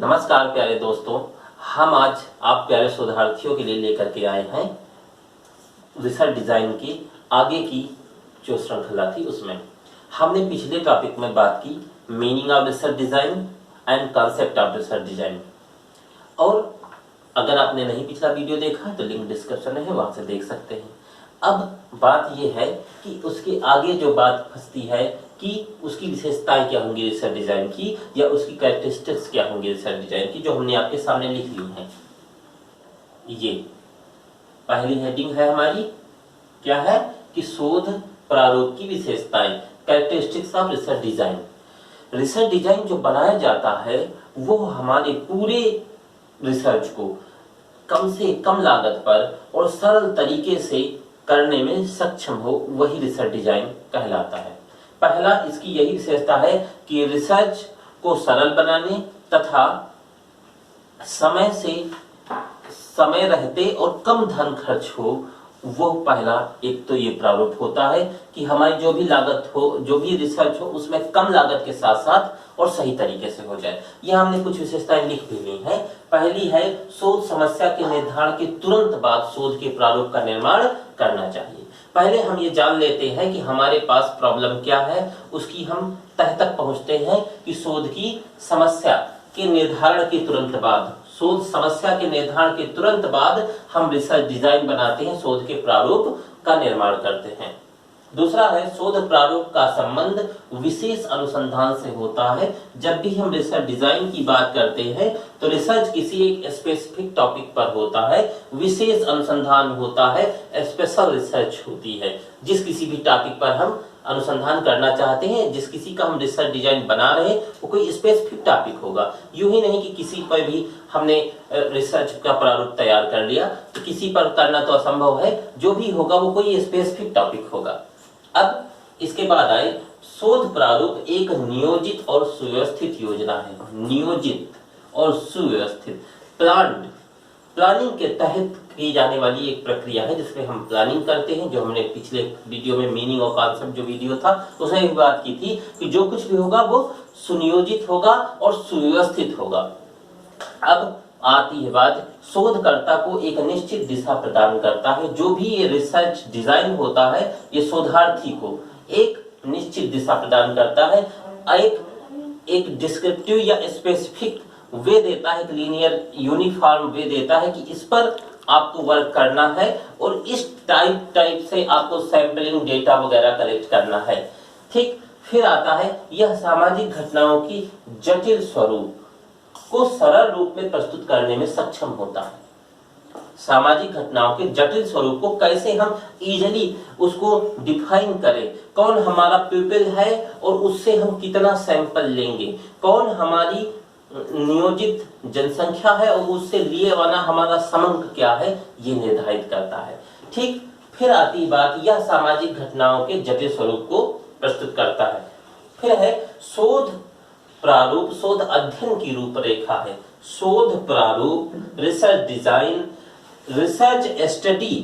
नमस्कार प्यारे दोस्तों, हम आज आप प्यारे शोधार्थियों के लिए लेकर के आए हैं रिसर्च डिजाइन की आगे की जो श्रृंखला थी। उसमें हमने पिछले टॉपिक में बात की meaning of research design and concept of research design. और अगर आपने नहीं पिछला वीडियो देखा है तो लिंक डिस्क्रिप्शन में है, वहां से देख सकते हैं। अब बात यह है कि उसके आगे जो बात फंसती है कि उसकी विशेषताएं क्या होंगी रिसर्च डिजाइन की, या उसकी कैरेक्टरिस्टिक्स क्या होंगी रिसर्च डिजाइन की, जो हमने आपके सामने लिख ली हैं। ये पहली हेडिंग है हमारी, क्या है कि शोध प्रारूप की विशेषताएं, characteristics of research design. Research design जो बनाया जाता है वो हमारे पूरे रिसर्च को कम से कम लागत पर और सरल तरीके से करने में सक्षम हो, वही रिसर्च डिजाइन कहलाता है। पहला इसकी यही विशेषता है कि रिसर्च को सरल बनाने तथा समय रहते और कम धन खर्च हो, वो पहला एक तो ये प्रारूप होता है कि हमारी जो भी लागत हो, जो भी रिसर्च हो, उसमें कम लागत के साथ साथ और सही तरीके से हो जाए। ये हमने कुछ विशेषताएं लिख भी ली हैं। पहली है शोध समस्या के निर्धारण के तुरंत बाद शोध के प्रारूप का निर्माण करना चाहिए। पहले हम ये जान लेते हैं कि हमारे पास प्रॉब्लम क्या है, उसकी हम तह तक पहुंचते हैं कि शोध की समस्या के निर्धारण के तुरंत बाद, शोध समस्या के निर्धारण के तुरंत बाद हम रिसर्च डिजाइन बनाते हैं, शोध के प्रारूप का निर्माण करते हैं। दूसरा है शोध प्रारूप का संबंध विशेष अनुसंधान से होता है। जब भी हम रिसर्च डिजाइन की बात करते हैं तो रिसर्च किसी एक स्पेसिफिक टॉपिक पर होता है, विशेष अनुसंधान होता है, स्पेशल रिसर्च होती है। जिस किसी भी टॉपिक पर हम अनुसंधान करना चाहते हैं, जिस किसी का हम रिसर्च डिजाइन बना रहे हैं, वो कोई स्पेसिफिक टॉपिक होगा। यूं ही नहीं कि किसी पर भी हमने रिसर्च का प्रारूप तैयार कर लिया, तो किसी पर करना तो असंभव है। जो भी होगा वो कोई स्पेसिफिक टॉपिक होगा। अब इसके बाद आए शोध प्रारूप एक नियोजित और सुव्यवस्थित योजना है। नियोजित और सुव्यवस्थित, प्लानिंग के तहत की जाने वाली एक प्रक्रिया है जिसमें हम प्लानिंग करते हैं। जो हमने पिछले वीडियो में मीनिंग और कॉन्सेप्ट जो वीडियो था उसमें भी बात की थी कि जो कुछ भी होगा वो सुनियोजित होगा और सुव्यवस्थित होगा। अब आती है बात, शोधकर्ता को एक निश्चित दिशा प्रदान करता है। जो भी ये रिसर्च डिजाइन होता है ये शोधार्थी को एक निश्चित दिशा प्रदान करता है, एक डिस्क्रिप्टिव या स्पेसिफिक वे देता है, एक लीनियर यूनिफॉर्म वे देता है कि इस पर आपको वर्क करना है और इस टाइप से आपको सैंपलिंग डेटा वगैरह कलेक्ट करना है। ठीक, फिर आता है यह सामाजिक घटनाओं की जटिल स्वरूप को सरल रूप में प्रस्तुत करने में सक्षम होता है। सामाजिक घटनाओं के जटिल स्वरूप को कैसे हम इजीली उसको डिफाइन करें, कौन हमारा पीपल है और उससे हम कितना सैंपल लेंगे, कौन हमारी नियोजित जनसंख्या है और उससे लिए वाला हमारा समंक क्या है, ये निर्धारित करता है। ठीक, फिर आती बात, यह सामाजिक घटनाओं के जटिल स्वरूप को प्रस्तुत करता है। फिर है शोध प्रारूप, शोध अध्ययन की रूपरेखा है। शोध प्रारूप रिसर्च डिजाइन, रिसर्च स्टडी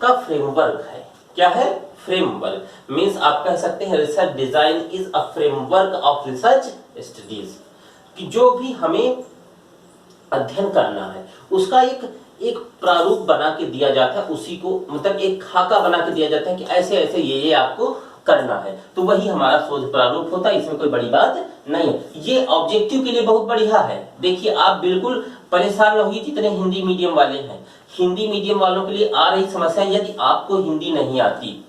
का फ्रेमवर्क है। क्या है? फ्रेमवर्क। मींस आप कह सकते हैं research design is a framework of research studies, कि जो भी हमें अध्ययन करना है उसका एक प्रारूप बना के दिया जाता है, उसी को मतलब एक खाका बना के दिया जाता है कि ऐसे ऐसे ये आपको करना है, तो वही हमारा शोध प्रारूप होता है। इसमें कोई बड़ी बात नहीं है। ये ऑब्जेक्टिव के लिए बहुत बढ़िया है। देखिए, आप बिल्कुल परेशान न होइए जितने हिंदी मीडियम वाले हैं। हिंदी मीडियम वालों के लिए आ रही समस्या, यदि आपको हिंदी नहीं आती,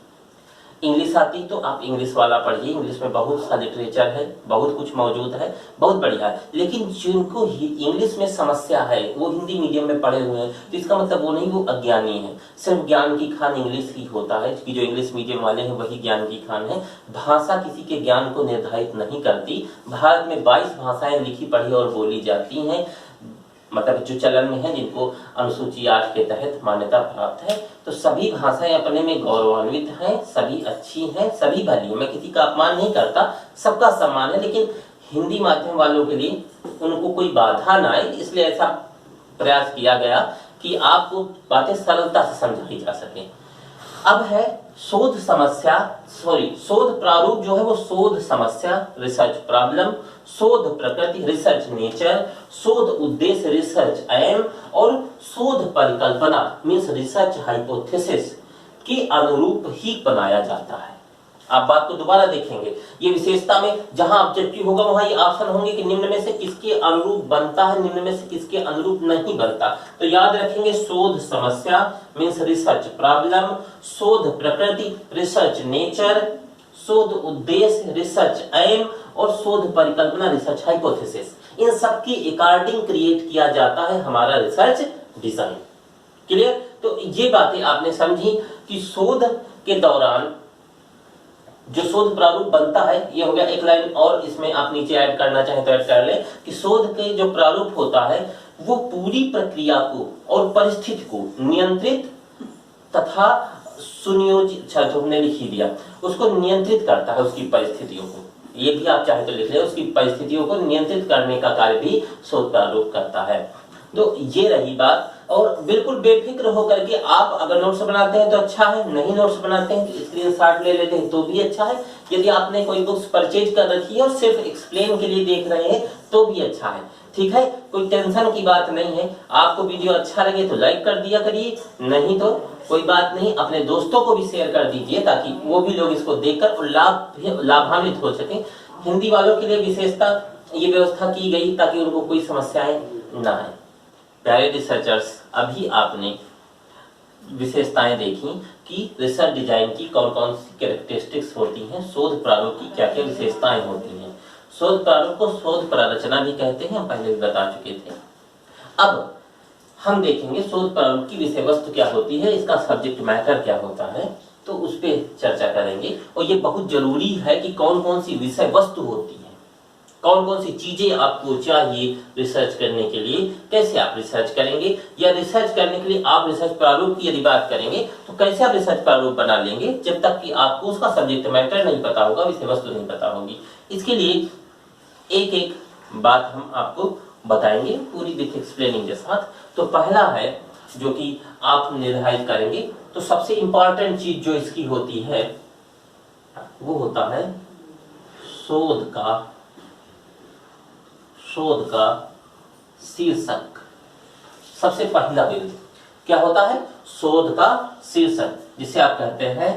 इंग्लिश आती तो आप इंग्लिश वाला पढ़िए। इंग्लिश में बहुत सा लिटरेचर है, बहुत कुछ मौजूद है, बहुत बढ़िया है। लेकिन जिनको इंग्लिश में समस्या है वो हिंदी मीडियम में पढ़े हुए हैं, तो इसका मतलब वो नहीं वो अज्ञानी है। सिर्फ ज्ञान की खान इंग्लिश ही होता है कि जो इंग्लिश मीडियम वाले हैं वही ज्ञान की खान है। भाषा किसी के ज्ञान को निर्धारित नहीं करती। भारत में 22 भाषाएं लिखी पढ़ी और बोली जाती हैं, मतलब जो चलन में है, जिनको अनुसूची 8 के तहत मान्यता प्राप्त है। तो सभी भाषाएं अपने में गौरवान्वित हैं, सभी अच्छी हैं, सभी भली हैं। मैं किसी का अपमान नहीं करता, सबका सम्मान है, लेकिन हिंदी माध्यम वालों के लिए उनको कोई बाधा ना आए, इसलिए ऐसा प्रयास किया गया कि आपको बातें सरलता से समझाई जा सके। अब है शोध समस्या शोध प्रारूप जो है वो शोध समस्या रिसर्च प्रॉब्लम, शोध प्रकृति रिसर्च नेचर, शोध उद्देश्य रिसर्च एम और शोध परिकल्पना मींस रिसर्च हाइपोथेसिस के अनुरूप ही बनाया जाता है। आप बात को दोबारा देखेंगे, ये विशेषता में जहां ऑब्जेक्टिव होगा वहां ये ऑप्शन होंगे कि निम्न में से किसके अनुरूप बनता है, निम्न में से किसके अनुरूप नहीं बनता। तो याद रखेंगे शोध समस्या मींस रिसर्च प्रॉब्लम, शोध प्रकृति रिसर्च नेचर, शोध उद्देश्य रिसर्च एम और शोध परिकल्पना रिसर्च हाइपोथेसिस। इन सब की अकॉर्डिंग क्रिएट किया जाता है हमारा रिसर्च डिजाइन। क्लियर? तो ये बातें आपने समझी कि शोध के दौरान जो शोध प्रारूप बनता है, ये हो गया। एक लाइन और इसमें आप नीचे ऐड करना चाहें तो ऐड कर ले कि शोध के जो प्रारूप होता है वो पूरी प्रक्रिया को और परिस्थिति को नियंत्रित तथा सुनियोजित, हमने लिख ही दिया, उसको नियंत्रित करता है, उसकी परिस्थितियों को, ये भी आप चाहे तो लिख ले, उसकी परिस्थितियों को नियंत्रित करने का कार्य भी शोध प्रारूप करता है। तो ये रही बात। और बिल्कुल बेफिक्र होकर के आप अगर नोट्स बनाते हैं तो अच्छा है, नहीं नोट्स बनाते हैं तो स्क्रीनशॉट ले लेते हैं तो भी अच्छा है। यदि आपने कोई बुक्स परचेज कर रखी है और सिर्फ एक्सप्लेन के लिए देख रहे हैं तो भी अच्छा है, ठीक है, कोई टेंशन की बात नहीं है। आपको वीडियो अच्छा लगे तो लाइक कर दिया करिए, नहीं तो कोई बात नहीं, अपने दोस्तों को भी शेयर कर दीजिए ताकि वो भी लोग इसको देखकर लाभान्वित हो सके। हिंदी वालों के लिए विशेषता ये व्यवस्था की गई ताकि उनको कोई समस्याएं ना आए। प्यारे रिसर्चर्स, अभी आपने विशेषताएं देखी कि रिसर्च डिजाइन की कौन कौन सी कैरेक्टरिस्टिक्स होती हैं, शोध प्रारूप की क्या क्या विशेषताएं होती हैं। शोध प्रारूप को शोध प्ररचना भी कहते हैं, हम पहले भी बता चुके थे। अब हम देखेंगे शोध प्रारूप की विषय वस्तु क्या होती है, इसका सब्जेक्ट मैटर क्या होता है, तो उस पर चर्चा करेंगे। और ये बहुत जरूरी है कि कौन कौन सी विषय वस्तु होती है, कौन कौन सी चीजें आपको चाहिए रिसर्च करने के लिए, कैसे आप रिसर्च करेंगे, या रिसर्च करने के लिए आप रिसर्च प्रारूप की यदि बात करेंगे तो कैसे आप रिसर्च प्रारूप बना लेंगे जब तक कि आपको उसका सब्जेक्ट मैटर नहीं पता होगा, विषय वस्तु नहीं पता होगी। इसके लिए एक एक बात हम आपको बताएंगे पूरी विथ एक्सप्लेनिंग के साथ। तो पहला है जो कि आप निर्धारित करेंगे, तो सबसे इंपॉर्टेंट चीज जो इसकी होती है वो होता है शोध का शीर्षक। सबसे पहला बिंदु क्या होता है, शोध का शीर्षक, जिसे आप कहते हैं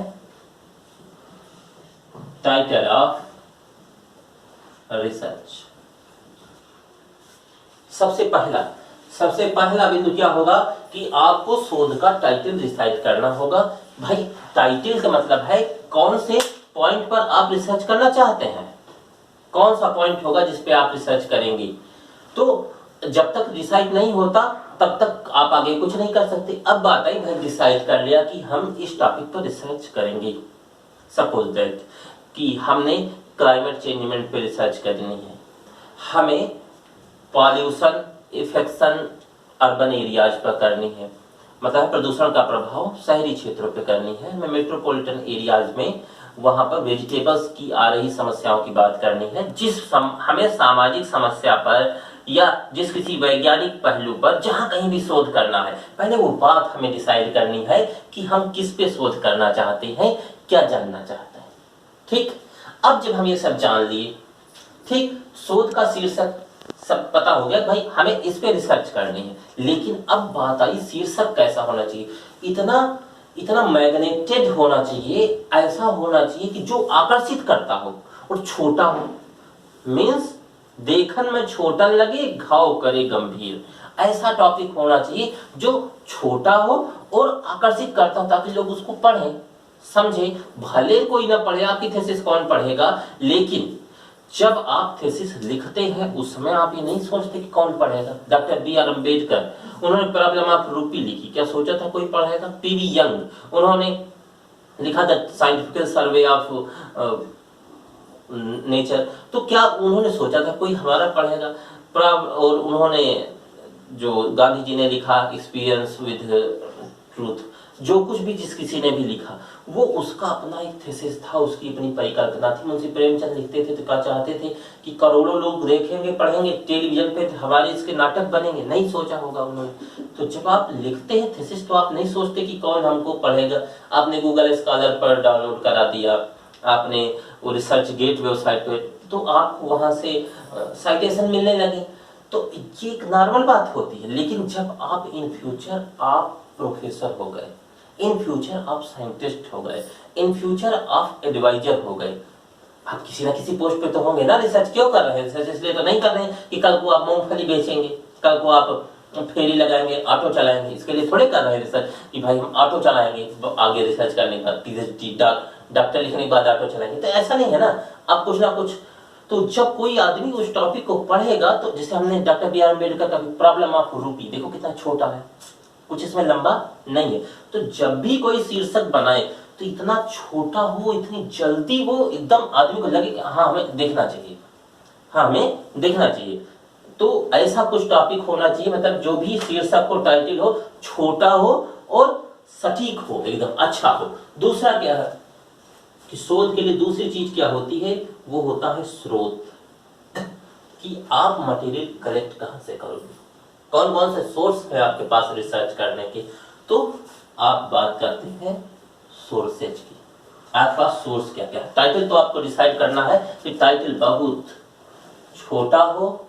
टाइटल ऑफ रिसर्च। सबसे पहला बिंदु क्या होगा कि आपको शोध का टाइटल डिसाइड करना होगा। भाई टाइटल का मतलब है कौन से पॉइंट पर आप रिसर्च करना चाहते हैं, कौन सा पॉइंट होगा जिस पे आप रिसर्च करेंगे। तो जब तक डिसाइड नहीं होता तब तक आप आगे कुछ नहीं कर सकते। अब बात आई, भाई डिसाइड कर लिया कि हम इस टॉपिक पर रिसर्च करेंगे, सपोज दैट कि हमने क्लाइमेट चेंजमेंट पे रिसर्च करनी है, हमें पॉल्यूशन इफेक्शन अर्बन एरियाज पर करनी है, मतलब प्रदूषण का प्रभाव शहरी क्षेत्रों पे करनी है, हमें मेट्रोपॉलिटन एरियाज में वहां पर वेजिटेबल्स की आ रही समस्याओं की बात करनी है। हमें सामाजिक समस्या पर या जिस किसी वैज्ञानिक पहलू पर जहां कहीं भी शोध करना है, पहले वो बात हमें डिसाइड करनी है कि हम किस पे शोध करना चाहते हैं, क्या जानना चाहते हैं। ठीक, अब जब हम ये सब जान लिए, ठीक, शोध का शीर्षक सब पता हो गया, भाई हमें इस पे रिसर्च करनी है, लेकिन अब बात आई शीर्षक कैसा होना चाहिए। इतना मैग्नेटेड होना चाहिए, ऐसा होना चाहिए कि जो आकर्षित करता हो और छोटा हो, मीन्स देखन में छोटा लगे घाव करे गंभीर, ऐसा टॉपिक होना चाहिए जो छोटा हो और आकर्षित करता हो ताकि लोग उसको पढ़ें समझे। भले कोई ना पढ़े, आपकी थीसिस कौन पढ़ेगा, लेकिन जब आप थीसिस लिखते हैं उसमें आप ये नहीं सोचते कि कौन पढ़ेगा। Doctor B R. अम्बेडकर, उन्होंने प्रॉब्लम ऑफ रूपी लिखी, क्या सोचा था कोई पढ़ेगा। पी.वी. यंग, उन्होंने लिखा था साइंटिफिक सर्वे ऑफ नेचर, तो क्या उन्होंने सोचा था कोई हमारा पढ़ेगा। और उन्होंने जो गांधी जी ने लिखा एक्सपीरियंस विद ट्रूथ, जो कुछ भी जिस किसी ने भी लिखा वो उसका अपना एक थीसिस था, उसकी अपनी परिकल्पना थी। मुंशी प्रेमचंद लिखते थे तो क्या चाहते थे कि करोड़ों लोग देखेंगे, पढ़ेंगे, टेलीविजन पे हमारे इसके नाटक बनेंगे, नहीं सोचा होगा उन्होंने। तो जब आप लिखते हैं थीसिस तो आप नहीं सोचते कि कौन हमको पढ़ेगा। आपने गूगल स्कॉलर पर डाउनलोड करा दिया, आपने वो रिसर्च गेट वेबसाइट पे, तो आपको वहां से साइटेशन मिलने लगे। तो ये एक नॉर्मल बात होती है। लेकिन जब आप इन फ्यूचर आप प्रोफेसर हो गए, इन फ्यूचर आप साइंटिस्ट हो गए, इन फ्यूचर आप एडवाइजर हो गए, आप किसी ना किसी पोस्ट पे तो होंगे ना। रिसर्च क्यों कर रहे हैं? रिसर्च इसलिए तो नहीं कर रहे हैं कि कल को आप मूंगफली बेचेंगे, कल को आप फेरी लगाएंगे, ऑटो चलाएंगे, इसके लिए थोड़े कर रहे हैं रिसर्च कि भाई हम ऑटो चलाएंगे आगे रिसर्च करने के बाद, पीएचडी डॉक्टर लिखने के बाद ऑटो चलाएंगे। तो ऐसा नहीं है ना, आप कुछ ना कुछ। तो जब कोई आदमी उस टॉपिक को पढ़ेगा, तो जैसे हमने डॉक्टर बी आर अम्बेडकर का प्रॉब्लम ऑफ रूपी, देखो कितना छोटा है, कुछ इसमें लंबा नहीं है। तो जब भी कोई शीर्षक बनाए तो इतना छोटा हो, इतनी जल्दी वो एकदम आदमी को लगे कि हाँ हमें देखना चाहिए, हाँ हमें देखना चाहिए। तो ऐसा कुछ टॉपिक होना चाहिए, मतलब जो भी शीर्षक हो, टाइटल हो, छोटा हो और सटीक हो, एकदम अच्छा हो। दूसरा क्या है कि शोध के लिए दूसरी चीज क्या होती है, वो होता है स्रोत, कि आप मटेरियल कलेक्ट कहां से करोगे, कौन कौन से सोर्स है आपके पास रिसर्च करने के। तो आप बात करते हैं सोर्सेज की, आपके पास सोर्स क्या क्या है। टाइटल तो आपको डिसाइड करना है कि टाइटल बहुत छोटा हो,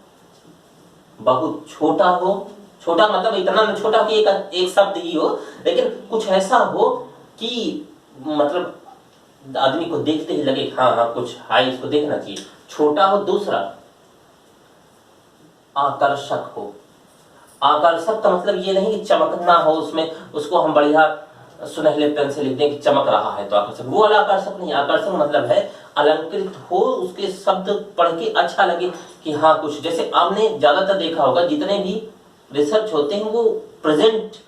बहुत छोटा हो, छोटा मतलब इतना न छोटा कि एक शब्द ही हो, लेकिन कुछ ऐसा हो कि मतलब आदमी को देखते ही लगे हाँ हाँ कुछ है, इसको देखना चाहिए, छोटा हो। दूसरा आकर्षक हो। आकर्षक का मतलब ये नहीं कि चमकना हो उसमें, उसको हम बढ़िया सुनहले पेन से लिख दें कि चमक रहा है तो आकर्षक, वो वाला आकर्षक नहीं। आकर्षक मतलब है अलंकृत हो, उसके शब्द पढ़ के अच्छा लगे कि हाँ कुछ। जैसे आपने ज्यादातर देखा होगा जितने भी रिसर्च होते हैं वो प्रेजेंट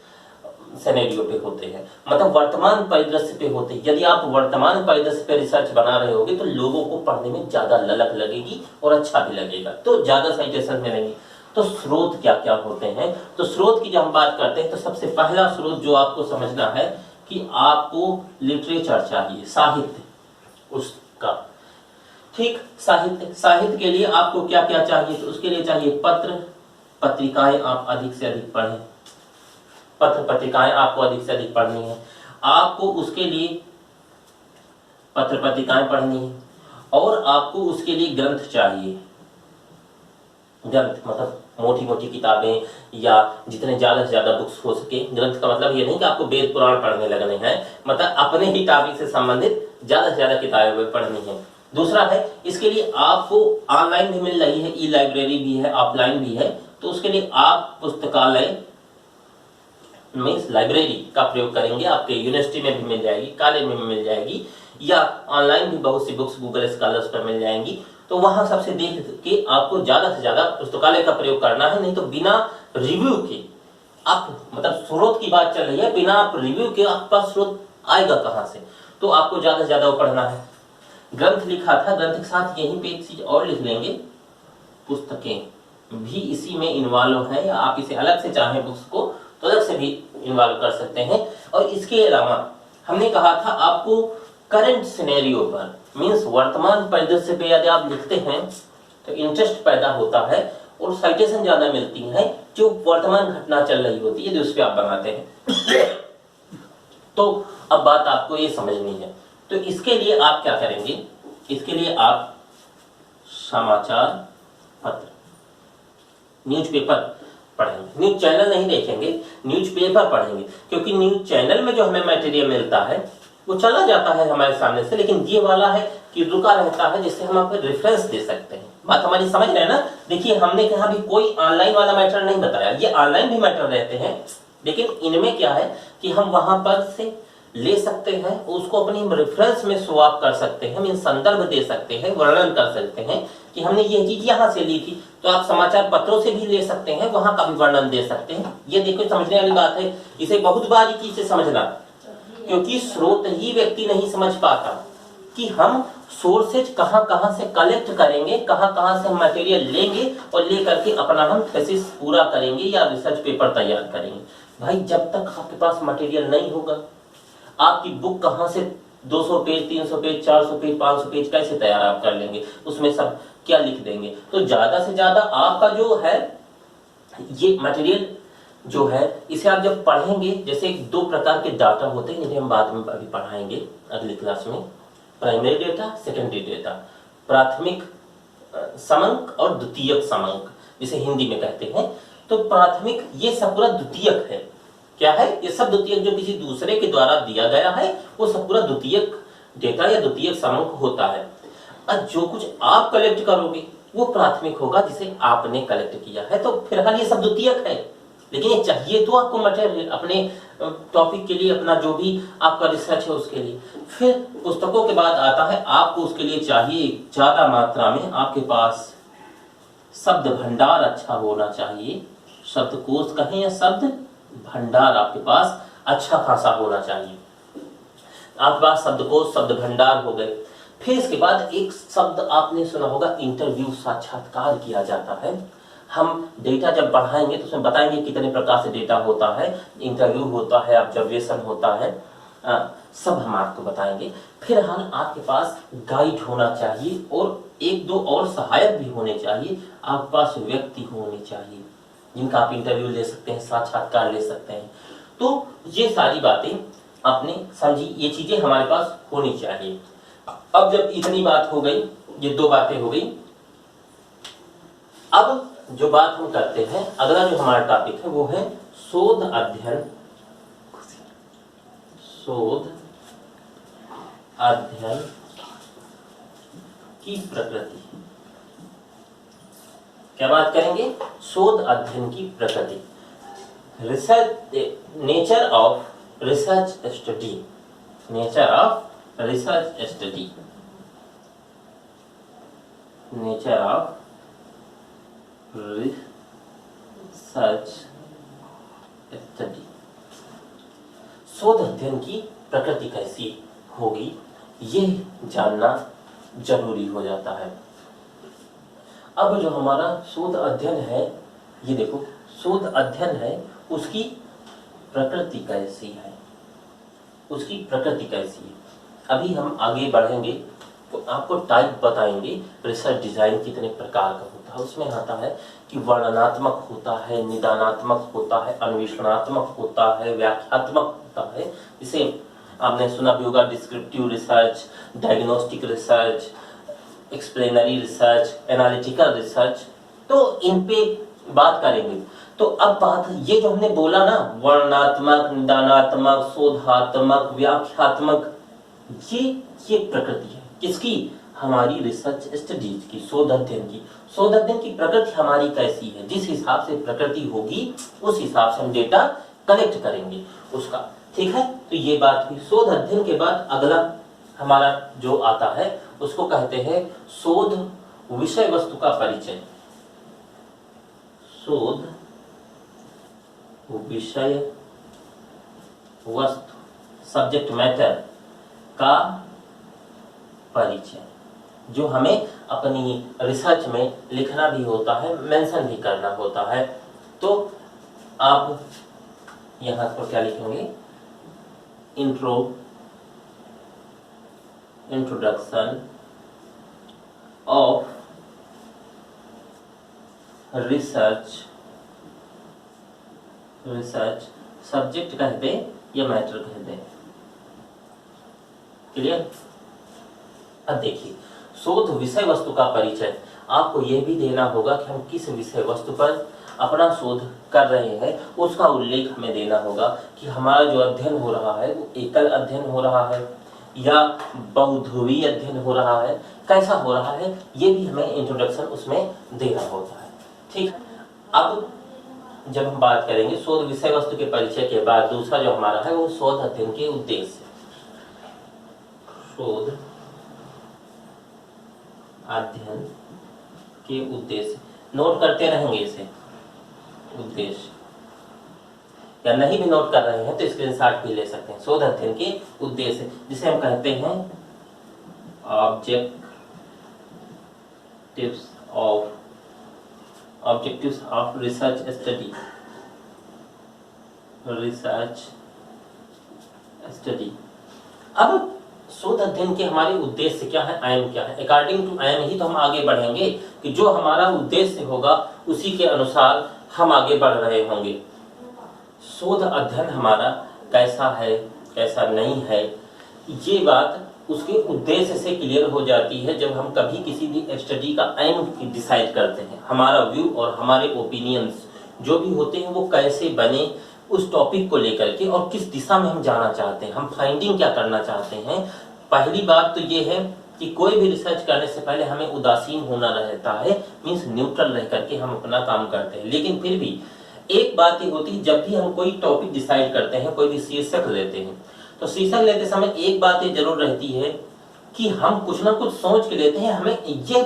सिनेरियो पे होते हैं, मतलब वर्तमान परिदृश्य पे होते हैं। यदि आप वर्तमान परिदृश्य पे रिसर्च बना रहे होगे तो लोगों को पढ़ने में ज्यादा ललक लगेगी और अच्छा भी लगेगा, तो ज्यादा साइटेशन मिलेंगे। तो स्रोत क्या क्या होते हैं, तो स्रोत की जब हम बात करते हैं तो सबसे पहला स्रोत जो आपको समझना है कि आपको लिटरेचर चाहिए, साहित्य उसका। ठीक, साहित्य, साहित्य के लिए आपको क्या क्या चाहिए, तो उसके लिए चाहिए पत्र पत्रिकाएं, आप अधिक से अधिक पढ़ें, पत्र पत्रिकाएं आपको अधिक से अधिक पढ़नी है। आपको उसके लिए पत्र पत्रिकाएं पढ़नी है और आपको उसके लिए ग्रंथ चाहिए। ग्रंथ मतलब मोटी मोटी किताबें या जितने ज्यादा से ज्यादा बुक्स हो सके। ग्रंथ का मतलब ये नहीं कि आपको वेद पुराण पढ़ने लगने हैं, मतलब अपने ही टॉपिक से संबंधित ज्यादा से ज्यादा किताबें पढ़नी है। दूसरा है इसके लिए आपको ऑनलाइन भी मिल रही है, ई लाइब्रेरी भी है, ऑफलाइन भी है, तो उसके लिए आप पुस्तकालय मीन्स लाइब्रेरी का प्रयोग करेंगे। आपके यूनिवर्सिटी में भी मिल जाएगी, कॉलेज में भी मिल जाएगी, या ऑनलाइन भी बहुत सी बुक्स गूगल स्कॉलर्स पर मिल जाएंगी। तो वहां सबसे देख के आपको ज्यादा से ज्यादा पुस्तकालय का प्रयोग करना है, नहीं तो बिना रिव्यू के आप, मतलब स्रोत की बात चल रही है, बिना आप रिव्यू के आपके पास स्रोत आएगा कहां से, तो आपको ज्यादा से ज्यादा वो पढ़ना है। ग्रंथ लिखा था, ग्रंथ के साथ यहीं पे एक चीज और लिख लेंगे, पुस्तकें भी इसी में इन्वॉल्व है, या आप इसे अलग से चाहें बुक्स को तो अलग से भी इन्वॉल्व कर सकते हैं। और इसके अलावा हमने कहा था आपको करंट सिनेरियो पर मींस वर्तमान परिदृश्य पे यदि आप लिखते हैं तो इंटरेस्ट पैदा होता है और साइटेशन ज्यादा मिलती है, जो वर्तमान घटना चल रही होती है जो उस पर आप बनाते हैं। तो अब बात आपको ये समझनी है, तो इसके लिए आप क्या करेंगे, इसके लिए आप समाचार पत्र, न्यूज़पेपर पढ़ेंगे। न्यूज चैनल नहीं देखेंगे, न्यूज़पेपर पढ़ेंगे, क्योंकि न्यूज चैनल में जो हमें मटेरियल मिलता है वो चला जाता है हमारे सामने से, लेकिन ये वाला है कि रुका रहता है, जिससे हम आपको रेफरेंस दे सकते हैं। बात हमारी समझ रहे हैं ना। देखिए हमने कहा भी कोई ऑनलाइन वाला मैटर नहीं बताया, ये ऑनलाइन भी मैटर रहते हैं, लेकिन इनमें क्या है कि हम वहां पर से ले सकते हैं, उसको अपनी रेफरेंस में स्वैप कर सकते हैं, मीन संदर्भ दे सकते हैं, वर्णन कर सकते हैं कि हमने ये चीज यहाँ से ली थी। तो आप समाचार पत्रों से भी ले सकते हैं, वहां का भी वर्णन दे सकते हैं। ये देखो समझने वाली बात है, इसे बहुत बारीकी से समझना, क्योंकि स्रोत ही व्यक्ति नहीं समझ पाता कि हम सोर्सेज कहां कहां से कलेक्ट करेंगे, कहां कहां से हम मटेरियल लेंगे और लेकर के अपना हम थीसिस पूरा करेंगे या रिसर्च पेपर तैयार करेंगे। भाई जब तक आपके पास मटेरियल नहीं होगा, आपकी बुक कहाँ से 200 पेज, 300 पेज, 400 पेज, 500 पेज कैसे तैयार आप कर लेंगे, उसमें सब क्या लिख देंगे। तो ज्यादा से ज्यादा आपका जो है ये मटेरियल जो है, इसे आप जब पढ़ेंगे, जैसे दो प्रकार के डाटा होते हैं जिन्हें हम बाद में अभी पढ़ाएंगे अगली क्लास में, प्राइमरी डेटा, सेकेंडरी डेटा, प्राथमिक समंक और द्वितीयक समंक जिसे हिंदी में कहते हैं। तो प्राथमिक ये सब पूरा द्वितीयक है। क्या है ये सब? द्वितीयक, जो किसी दूसरे के द्वारा दिया गया है वो सब पूरा द्वितीयक डेटा या द्वितीयक समंक होता है। और जो कुछ आप कलेक्ट करोगे वो प्राथमिक होगा जिसे आपने कलेक्ट किया है। तो फिलहाल ये सब द्वितीयक है, लेकिन ये चाहिए तो आपको मटेरियल अपने टॉपिक के लिए, अपना जो भी आपका रिसर्च है उसके लिए। फिर पुस्तकों के बाद आता है आपको उसके लिए चाहिए ज्यादा मात्रा में आपके पास शब्द भंडार अच्छा होना चाहिए। शब्दकोश कहें या शब्द भंडार आपके पास अच्छा खासा होना चाहिए। आपके पास शब्दकोश, शब्द भंडार हो गए। फिर इसके बाद एक शब्द आपने सुना होगा, इंटरव्यू, साक्षात्कार किया जाता है। हम डेटा जब बढ़ाएंगे तो उसमें बताएंगे कितने प्रकार से डेटा होता है, इंटरव्यू होता है, ऑब्जर्वेशन होता है, सब हम आपको बताएंगे। फिर हम आपके पास गाइड होना चाहिए और एक दो और सहायक भी होने चाहिए। आपके पास व्यक्ति होने चाहिए जिनका आप इंटरव्यू ले सकते हैं, साक्षात्कार ले सकते हैं। तो ये सारी बातें आपने समझी, ये चीजें हमारे पास होनी चाहिए। अब जब इतनी बात हो गई, ये दो बातें हो गई, अब जो बात हम करते हैं, अगला जो हमारा टॉपिक है वो है शोध अध्ययन। शोध अध्ययन की प्रकृति। क्या बात करेंगे? शोध अध्ययन की प्रकृति, research, nature of research study, nature of research study, nature of research study. शोध अध्ययन की प्रकृति कैसी होगी ये जानना जरूरी हो जाता है। अब जो हमारा शोध अध्ययन है, ये देखो शोध अध्ययन है, उसकी प्रकृति कैसी है, उसकी प्रकृति कैसी है। अभी हम आगे बढ़ेंगे तो आपको टाइप बताएंगे। रिसर्च डिजाइन कितने प्रकार का होता है, उसमें आता है कि वर्णनात्मक होता है, निदानात्मक होता है, अन्वेषणात्मक होता है, व्याख्यात्मक होता है। इसे आपने सुना भी होगा, descriptive research, diagnostic research, explanatory research, analytical research. तो इन पे बात करेंगे। तो अब बात ये जो हमने बोला ना, वर्णनात्मक, निदानात्मक, शोधात्मक, व्याख्यात्मक, ये प्रकृति है किसकी? हमारी रिसर्च स्टडीज की, शोध अध्ययन की। शोध अध्ययन की प्रकृति हमारी कैसी है, जिस हिसाब से प्रकृति होगी उस हिसाब से हम डेटा कलेक्ट करेंगे उसका। ठीक है, तो ये बात हुई। शोध अध्ययन के बाद अगला हमारा जो आता है उसको कहते हैं शोध विषय वस्तु का परिचय। शोध विषय वस्तु, सब्जेक्ट मैटर का परिचय, जो हमें अपनी रिसर्च में लिखना भी होता है, मेंशन भी करना होता है। तो आप यहां पर क्या लिखेंगे? इंट्रोडक्शन ऑफ रिसर्च सब्जेक्ट कह दें या मैटर कह दें। क्लियर? अब देखिए, शोध विषय वस्तु का परिचय, आपको यह भी देना होगा कि हम किस विषय वस्तु पर अपना शोध कर रहे हैं, उसका उल्लेख हमें देना होगा कि हमारा जो अध्ययन हो रहा है वो एकल अध्ययन हो रहा है या बहुध्रुवीय अध्ययन हो रहा है, कैसा हो रहा है, ये भी हमें इंट्रोडक्शन उसमें देना होता है। ठीक। अब जब हम बात करेंगे शोध विषय वस्तु के परिचय के बाद, दूसरा जो हमारा है वो शोध अध्ययन के उद्देश्य। शोध अध्ययन के उद्देश्य नोट करते रहेंगे इसे, उद्देश्य, या नहीं भी नोट कर रहे हैं तो स्क्रीनशॉट भी ले सकते हैं। शोध अध्ययन के उद्देश्य जिसे हम कहते हैं objectives of research study, research study. अब शोध अध्ययन के हमारे उद्देश्य क्या है, एम क्या है? अकॉर्डिंग टू एम ही तो हम आगे बढ़ेंगे, कि जो हमारा उद्देश्य होगा उसी के अनुसार हम आगे बढ़ रहे होंगे। शोध अध्ययन हमारा कैसा है, कैसा नहीं है, ये बात उसके उद्देश्य से क्लियर हो जाती है जब हम कभी किसी भी स्टडी का एम डिसाइड करते हैं। हमारा व्यू और हमारे ओपिनियंस जो भी होते हैं वो कैसे बने उस टॉपिक को लेकर के, और किस दिशा में हम जाना चाहते हैं, हम फाइंडिंग क्या करना चाहते हैं। पहली बात तो ये है कि कोई भी रिसर्च करने से पहले हमें उदासीन होना रहता है, मींस न्यूट्रल रह करके हम अपना काम करते हैं। लेकिन फिर भी एक बात ये होती है, जब भी हम कोई टॉपिक डिसाइड करते हैं, कोई भी शीर्षक लेते हैं, तो शीर्षक लेते समय एक बात ये जरूर रहती है कि हम कुछ ना कुछ सोच के लेते हैं, हमें ये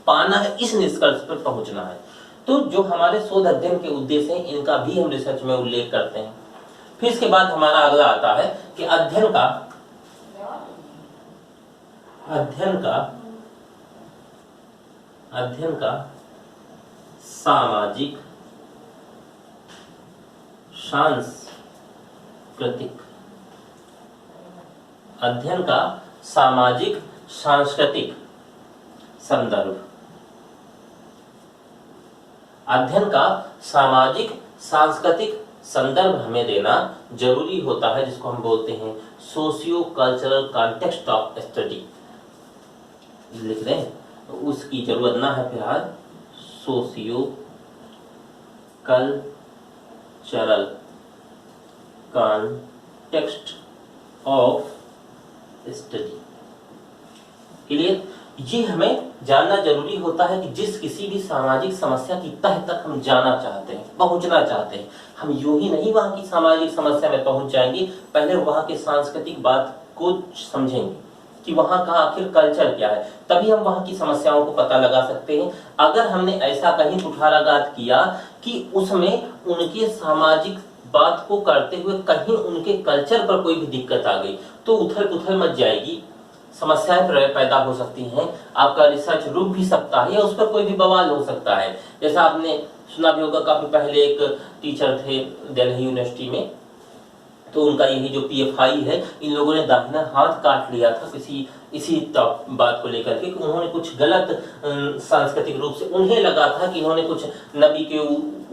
पाना है, इस निष्कर्ष पर पहुंचना है। तो जो हमारे शोध अध्ययन के उद्देश्य हैं, इनका भी हम रिसर्च में उल्लेख करते हैं। फिर इसके बाद हमारा अगला आता है कि अध्ययन का सामाजिक सांस्कृतिक, अध्ययन का सामाजिक सांस्कृतिक संदर्भ, अध्ययन का सामाजिक सांस्कृतिक संदर्भ हमें देना जरूरी होता है, जिसको हम बोलते हैं socio cultural context of study. लिख दें तो उसकी जरूरत ना है फिलहाल। Socio cultural context of study के लिए ये हमें जानना जरूरी होता है कि जिस किसी भी सामाजिक समस्या की तह तक हम जाना चाहते हैं, पहुंचना चाहते हैं, हम यूं ही नहीं वहां की सामाजिक समस्या में पहुंच जाएंगे, पहले वहां के सांस्कृतिक बात को समझेंगे कि वहां का आखिर कल्चर क्या है, तभी हम वहां की समस्याओं को पता लगा सकते हैं। अगर हमने ऐसा कहीं कुठाराघात किया कि उसमें उनके सामाजिक बात को करते हुए कहीं उनके कल्चर पर कोई भी दिक्कत आ गई, तो उथल पुथल मच जाएगी, समस्याएं पैदा हो सकती हैं, आपका रिसर्च रुक भी सकता है या उस पर कोई भी बवाल हो सकता है। जैसा आपने सुना भी होगा, काफी पहले एक टीचर थे दिल्ली यूनिवर्सिटी में, तो उनका यही जो पीएफआई है, इन लोगों ने दाहिना हाथ काट लिया था किसी इसी बात को लेकर के, उन्होंने कुछ गलत सांस्कृतिक रूप से उन्हें लगा था कि इन्होंने कुछ नबी के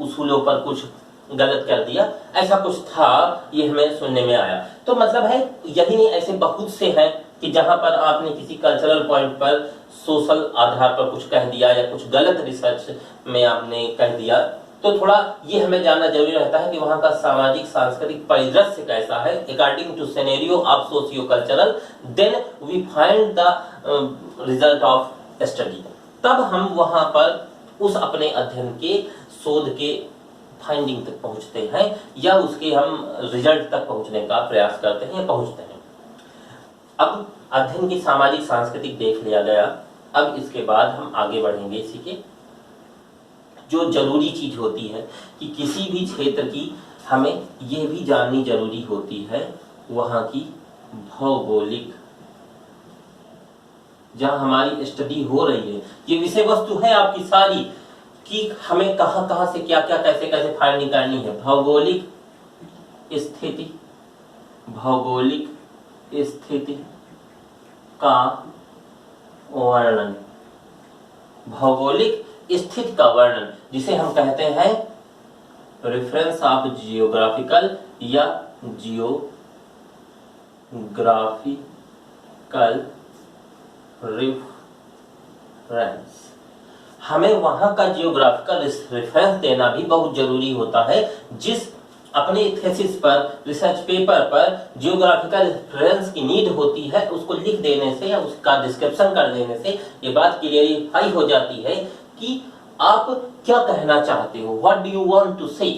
उसूलों पर कुछ गलत कर दिया, ऐसा कुछ था, ये हमें सुनने में आया। तो मतलब है यही नहीं, ऐसे बहुत से हैं कि जहां पर आपने किसी कल्चरल पॉइंट पर सोशल आधार पर कुछ कह दिया या कुछ गलत रिसर्च में आपने कह दिया, तो थोड़ा ये हमें जानना जरूरी रहता है कि वहां का सामाजिक सांस्कृतिक परिदृश्य कैसा है। According to scenario of socio cultural, then we find the result of study. तब हम वहां पर उस अपने अध्ययन के, शोध के फाइंडिंग तक पहुंचते हैं या उसके हम रिजल्ट तक पहुंचने का प्रयास करते हैं या पहुंचते हैं। अब अध्ययन की सामाजिक सांस्कृतिक देख लिया गया, अब इसके बाद हम आगे बढ़ेंगे। इसी के जो जरूरी चीज होती है कि किसी भी क्षेत्र की हमें यह भी जाननी जरूरी होती है, वहां की भौगोलिक, जहां हमारी स्टडी हो रही है, ये विषय वस्तु है आपकी सारी, कि हमें कहां कहां से क्या क्या कैसे कैसे फाइंडिंग करनी है। भौगोलिक स्थिति, भौगोलिक स्थिति का वर्णन, भौगोलिक स्थिति का वर्णन, जिसे हम कहते हैं रेफरेंस ऑफ जियोग्राफिकल या जियोग्राफिकल रेफरेंस। हमें वहां का जियोग्राफिकल रेफरेंस देना भी बहुत जरूरी होता है। जिस अपने थीसिस पर, रिसर्च पेपर पर जियोग्राफिकल रेफरेंस की नीड होती है, उसको लिख देने से या उसका डिस्क्रिप्शन कर देने से ये बात क्लियरिफाई हो जाती है कि आप क्या कहना चाहते हो, what do you want to say,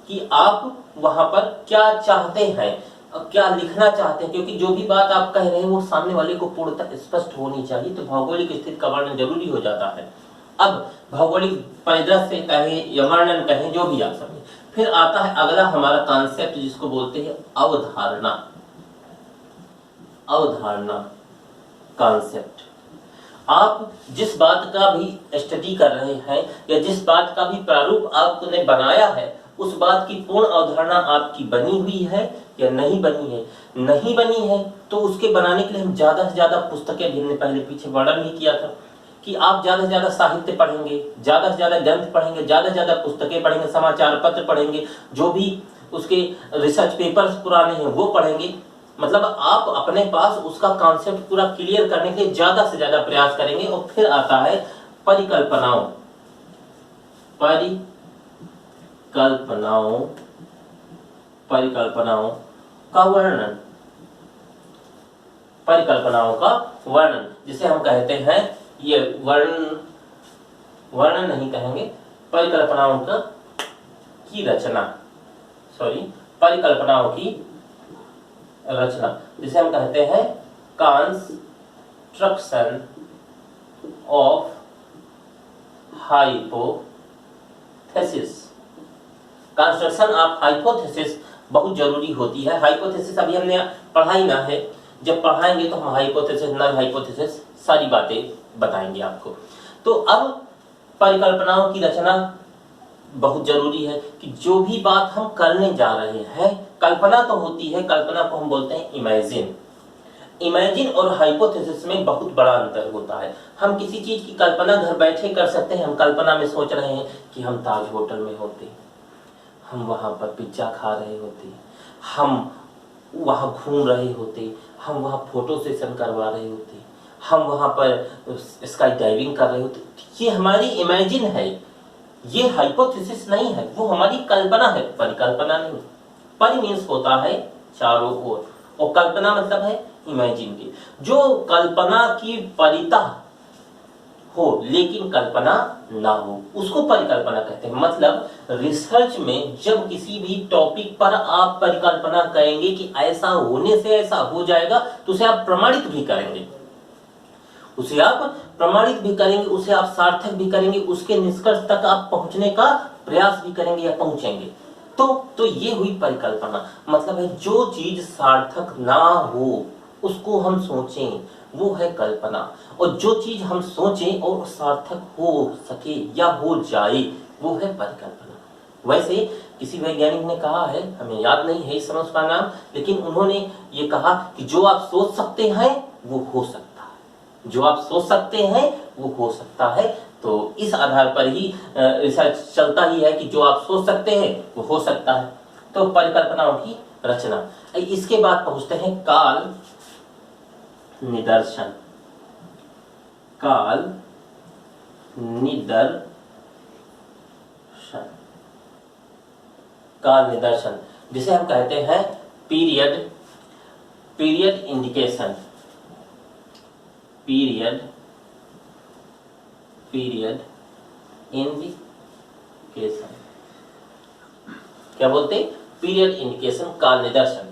कि आप वहां पर क्या चाहते हैं, क्या लिखना चाहते हैं, क्योंकि जो भी बात आप कह रहे हैं वो सामने वाले को पूर्णतः स्पष्ट होनी चाहिए। तो भौगोलिक स्थिति का वर्णन जरूरी हो जाता है। अब भौगोलिक परिदृश्य कहें या वर्णन कहें, जो भी आप समझे। फिर आता है अगला हमारा कॉन्सेप्ट, जिसको बोलते हैं अवधारणा। अवधारणा कॉन्सेप्ट, आप जिस बात का भी स्टडी कर रहे हैं या जिस बात का भी प्रारूप आपने बनाया है, उस बात की पूर्ण अवधारणा आपकी बनी हुई है या नहीं बनी है। नहीं बनी है तो उसके बनाने के लिए हम ज्यादा से ज्यादा पुस्तकें, हमने पहले पीछे वर्णन भी किया था कि आप ज्यादा से ज्यादा साहित्य पढ़ेंगे, ज्यादा से ज्यादा ग्रंथ पढ़ेंगे, ज्यादा से ज्यादा पुस्तकें पढ़ेंगे, समाचार पत्र पढ़ेंगे, जो भी उसके रिसर्च पेपर्स पुराने हैं वो पढ़ेंगे। मतलब आप अपने पास उसका कॉन्सेप्ट पूरा क्लियर करने के लिए ज्यादा से ज्यादा प्रयास करेंगे। और फिर आता है परिकल्पनाओं परिकल्पनाओं का वर्णन, परिकल्पनाओं का वर्णन जिसे हम कहते हैं, ये वर्णन नहीं कहेंगे, परिकल्पनाओं की रचना, परिकल्पनाओं की रचना जिसे हम कहते हैं construction of hypothesis. Construction of hypothesis बहुत जरूरी होती है। हाइपोथेसिस अभी हमने पढ़ा ही ना है, जब पढ़ाएंगे तो हम हाइपोथेसिस, नल हाइपोथेसिस सारी बातें बताएंगे आपको। तो अब परिकल्पनाओं की रचना बहुत जरूरी है कि जो भी बात हम करने जा रहे हैं, कल्पना तो होती है, कल्पना को हम बोलते हैं इमेजिन। इमेजिन और हाइपोथेसिस में बहुत बड़ा अंतर होता है। हम किसी चीज की कल्पना घर बैठे कर सकते हैं। हम कल्पना में सोच रहे हैं कि हम ताज होटल में होते, हम वहां पर पिज्जा खा रहे होते, हम वहां घूम रहे होते, हम वहां फोटो सेशन करवा रहे होते, हम वहां पर स्काई डाइविंग कर रहे होते। ये हमारी इमेजिन है, ये हाइपोथेसिस नहीं है, वो हमारी कल्पना है, परिकल्पना नहीं। परि मीन्स होता है चारों ओर, और कल्पना मतलब है इमेजिन की। जो कल्पना की परिता हो लेकिन कल्पना ना हो, उसको परिकल्पना कहते हैं। मतलब रिसर्च में जब किसी भी टॉपिक पर आप परिकल्पना करेंगे कि ऐसा होने से ऐसा हो जाएगा, तो उसे आप प्रमाणित भी करेंगे, उसे आप प्रमाणित भी करेंगे, उसे आप सार्थक भी करेंगे, उसके निष्कर्ष तक आप पहुंचने का प्रयास भी करेंगे या पहुंचेंगे। तो ये हुई परिकल्पना। मतलब है जो चीज सार्थक ना हो उसको हम सोचें, वो है कल्पना। और जो चीज हम सोचें और सार्थक हो सके या हो जाए, वो है परिकल्पना। वैसे किसी वैज्ञानिक ने कहा है, हमें याद नहीं है इस समय उसका नाम, लेकिन उन्होंने ये कहा कि जो आप सोच सकते हैं वो हो सकता है, जो आप सोच सकते हैं वो हो सकता है। तो इस आधार पर ही रिसर्च चलता ही है कि जो आप सोच सकते हैं वो हो सकता है। तो परिकल्पनाओं की रचना। इसके बाद पहुंचते हैं काल निदर्शन। काल निदर्शन, काल निदर्शन जिसे हम कहते हैं पीरियड इंडिकेशन, पीरियड इंडिकेशन। क्या बोलते हैं? पीरियड इंडिकेशन, काल निदर्शन।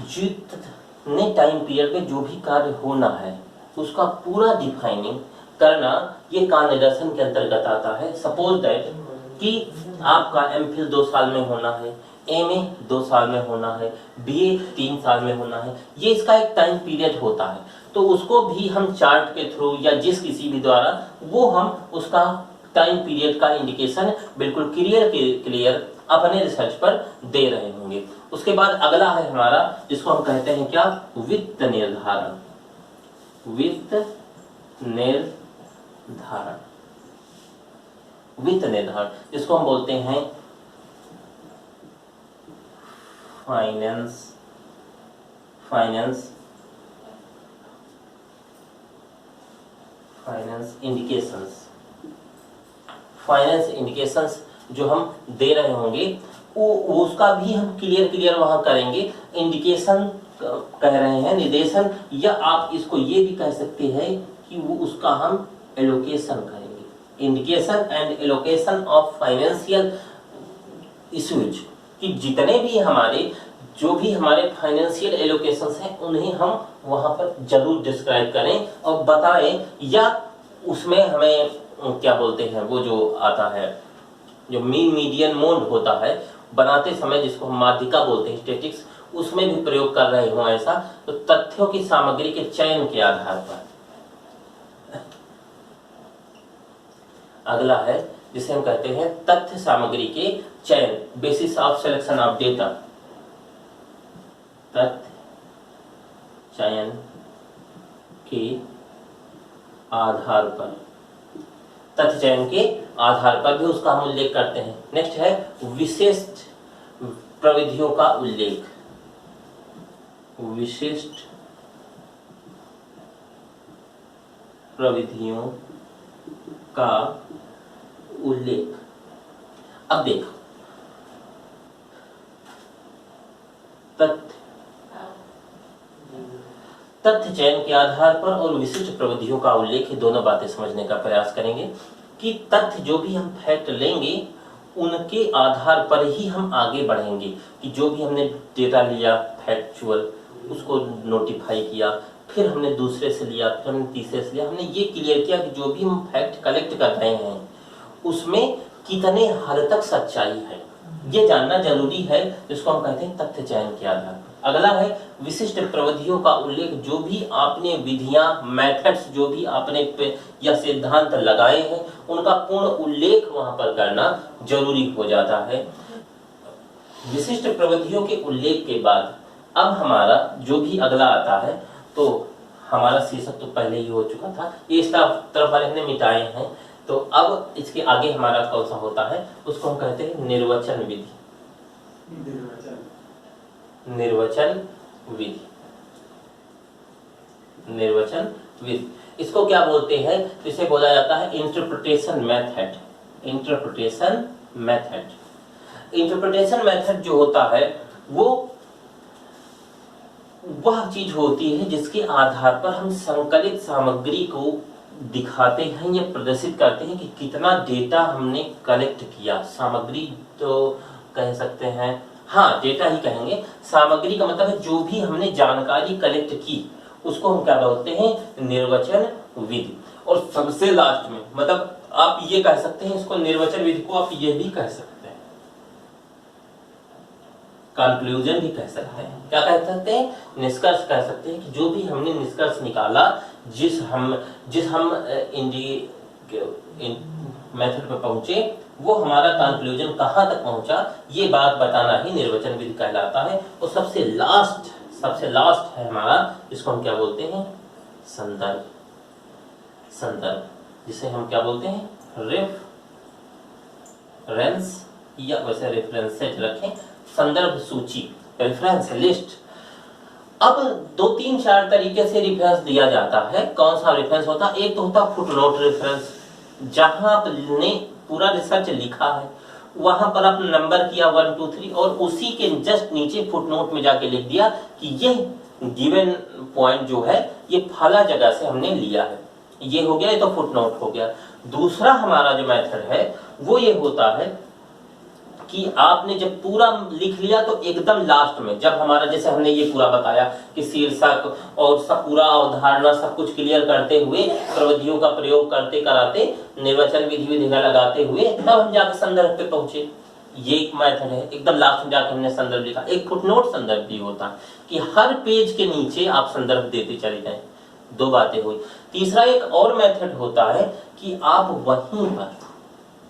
जितने टाइम पीरियड में जो भी कार्य होना है उसका पूरा डिफाइनिंग करना, ये काल निदर्शन के अंतर्गत आता है। सपोज दैट कि आपका एमफिल 2 साल में होना है, एमए 2 साल में होना है, बीए 3 साल में होना है, ये इसका एक टाइम पीरियड होता है। तो उसको भी हम चार्ट के थ्रू या जिस किसी भी द्वारा वो हम उसका टाइम पीरियड का इंडिकेशन बिल्कुल क्लियर अपने रिसर्च पर दे रहे होंगे। उसके बाद अगला है हमारा, जिसको हम कहते हैं क्या? वित्त निर्धारण। वित्त निर्धारण, वित्त निर्धारण जिसको हम बोलते हैं फाइनेंस इंडिकेशंस। फाइनेंस इंडिकेशंस जो हम दे रहे होंगे वो उसका भी हम क्लियर वहां करेंगे। इंडिकेशन कह रहे हैं, निर्देशन, या आप इसको ये भी कह सकते हैं कि वो उसका हम एलोकेशन करेंगे। Indication and allocation of financial issues, कि जितने भी हमारे जो भी हमारे फाइनेंशियल एलोकेशंस हैं उन्हें हम वहां पर जरूर डिस्क्राइब करें और बताएं, या उसमें हमें क्या बोलते हैं वो जो आता है, जो मीन मीडियन मोड होता है बनाते समय, जिसको हम माध्यिका बोलते हैं, स्टैटिस्टिक्स, उसमें भी प्रयोग कर रहे हो ऐसा, तो तथ्यों की सामग्री के चयन के आधार पर। अगला है जिसे हम कहते हैं तथ्य सामग्री के चयन, basis of selection of data, तथ्य चयन के आधार पर, तथ्य चयन के आधार पर भी उसका हम उल्लेख करते हैं। नेक्स्ट है विशिष्ट प्रविधियों का उल्लेख, विशिष्ट प्रविधियों का उल्लेख। अब देखो, तथ्य चयन के आधार पर और विशिष्ट प्रविधियों का उल्लेख, ये दोनों बातें समझने का प्रयास करेंगे कि तथ्य जो भी हम फैक्ट लेंगे उनके आधार पर ही हम आगे बढ़ेंगे। कि जो भी हमने डेटा लिया फैक्चुअल, उसको नोटिफाई किया, फिर हमने दूसरे से लिया, फिर हमने तीसरे से लिया, हमने ये क्लियर किया कि जो भी हम फैक्ट कलेक्ट कर रहे हैं उसमें कितने हद तक सच्चाई है, ये जानना जरूरी है, जिसको हम कहते हैं तथ्य चयन के आधार पर। अगला है विशिष्ट प्रविधियों का उल्लेख, जो भी आपने विधियां, मेथड्स जो भी आपने या सिद्धांत लगाए हैं उनका पूर्ण उल्लेख वहां पर करना जरूरी हो जाता है। विशिष्ट प्रविधियों के उल्लेख के बाद अब हमारा जो भी अगला आता है, तो हमारा शीर्षक तो पहले ही हो चुका था, ये इस तरफ वाले हमने मिटाए हैं, तो अब इसके आगे हमारा कौन सा होता है, उसको हम कहते हैं निर्वचन विधि। निर्वचन विधि, निर्वचन विधि, इसको क्या बोलते हैं? इसे बोला जाता है interpretation method. Interpretation method, interpretation method जो होता है वो वह चीज होती है जिसके आधार पर हम संकलित सामग्री को दिखाते हैं या प्रदर्शित करते हैं कि कितना डेटा हमने कलेक्ट किया। सामग्री तो कह सकते हैं, हाँ डेटा ही कहेंगे, सामग्री का मतलब है जो भी हमने जानकारी कलेक्ट की उसको हम क्या बोलते हैं? निर्वचन विधि। और सबसे लास्ट में, मतलब आप ये कह सकते हैं इसको, निर्वचन विधि को आप ये भी कह सकते हैं, कंक्लूजन भी कह सकते हैं। क्या कह सकते हैं? निष्कर्ष कह सकते हैं कि जो भी हमने निष्कर्ष निकाला, जिस हम मेथड पे पहुंचे, वो हमारा कंक्लूजन कहां तक पहुंचा, ये बात बताना ही निर्वचन विधि कहलाता है। और सबसे लास्ट है हमारा, जिसको हम क्या बोलते हैं? संदर्भ। संदर्भ, जिसे हम क्या बोलते हैं? रेफरेंस, या वैसे रेफरेंसेज रखें, संदर्भ सूची, रेफरेंस लिस्ट। अब 2-3-4 तरीके से रेफरेंस दिया जाता है। कौन सा रेफरेंस होता है? एक तो होता है फुटनोट रेफरेंस, जहां आपने पूरा रिसर्च लिखा है, वहां पर आपने नंबर किया 1 2 3 और उसी के जस्ट नीचे फुटनोट में जाके लिख दिया कि ये गिवन पॉइंट जो है ये फला जगह से हमने लिया है। ये हो गया, ये तो फुटनोट हो गया। दूसरा हमारा जो मेथड है वो ये होता है कि आपने जब पूरा लिख लिया तो एकदम लास्ट में, जब हमारा जैसे हमने ये पूरा बताया कि शीर्षक और सब पूरा अवधारणा सब कुछ क्लियर करते हुए, प्रविधियों का प्रयोग करते कराते, निर्वचन विधि लगाते हुए, तब हम जाकर संदर्भ पे पहुंचे। ये एक मेथड है, एकदम लास्ट में जाकर हमने संदर्भ लिखा। एक फुटनोट संदर्भ भी होता है कि हर पेज के नीचे आप संदर्भ देते चले जाएं। 2 बातें हुई। तीसरा एक और मेथड होता है कि आप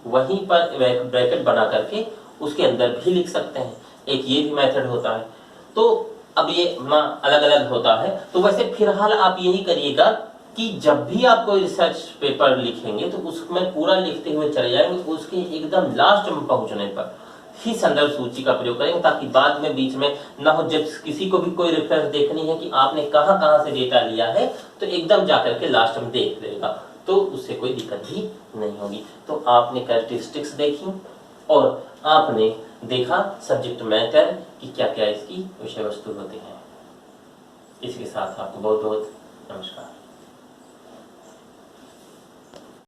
वहीं पर ब्रैकेट बना करके उसके अंदर भी लिख सकते हैं। एक ये भी मेथड होता है। तो अब ये अलग अलग होता है। तो वैसे फिलहाल आप यही करिएगा कि जब भी आप कोई रिसर्च पेपर लिखेंगे तो उसमें पूरा लिखते हुए चले जाएंगे, उसके एकदम लास्ट में पहुंचने पर ही संदर्भ सूची का प्रयोग करेंगे, ताकि बाद में बीच में ना हो, जब किसी को भी कोई रेफरेंस देखनी है कि आपने कहां से डेटा लिया है, तो एकदम जाकर के लास्ट में देख लेगा, तो उससे कोई दिक्कत भी नहीं होगी। तो आपने कैरेक्टरिस्टिक्स देखी और आपने देखा सब्जेक्ट मैटर कि क्या क्या इसकी विषय वस्तु होते हैं। इसके साथ आपको बहुत बहुत नमस्कार।